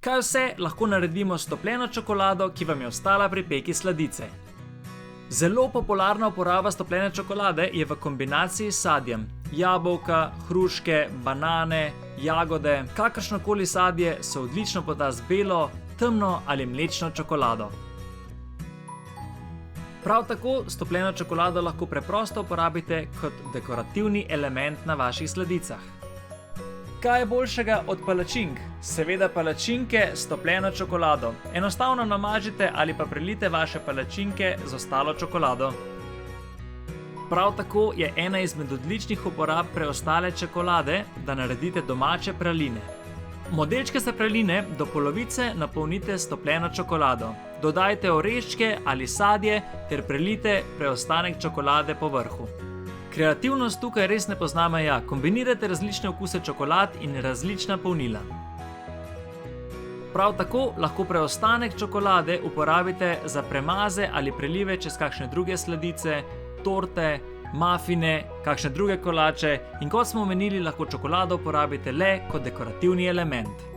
Kaj vse lahko naredimo s stopljeno čokolado, ki vam je ostala pri peki sladice? Zelo popularna uporaba stopljene čokolade je v kombinaciji s sadjem. Jabolka, hruške, banane, jagode, kakršnokoli sadje se odlično poda z belo, temno ali mlečno čokolado. Prav tako stopljeno čokolado lahko preprosto uporabite kot dekorativni element na vaših sladicah. Kaj je boljšega od palačink? Seveda palačinke s stopljeno čokolado. Enostavno namažite ali pa prelijte vaše palačinke z ostalo čokolado. Prav tako je ena izmed odličnih uporab preostale čokolade, da naredite domače praline. Modelčkaste praline do polovice napolnite s stopljeno čokolado. Dodajte oreščke ali sadje ter prelijte preostanek čokolade po vrhu. Kreativnost tukaj res ne pozna meja, kombinirajte različne okuse čokolad in različna polnila. Prav tako lahko preostanek čokolade uporabite za premaze ali prelive čez kakšne druge sladice, torte, mafine, kakšne druge kolače in kot smo omenili, lahko čokolado uporabite le kot dekorativni element.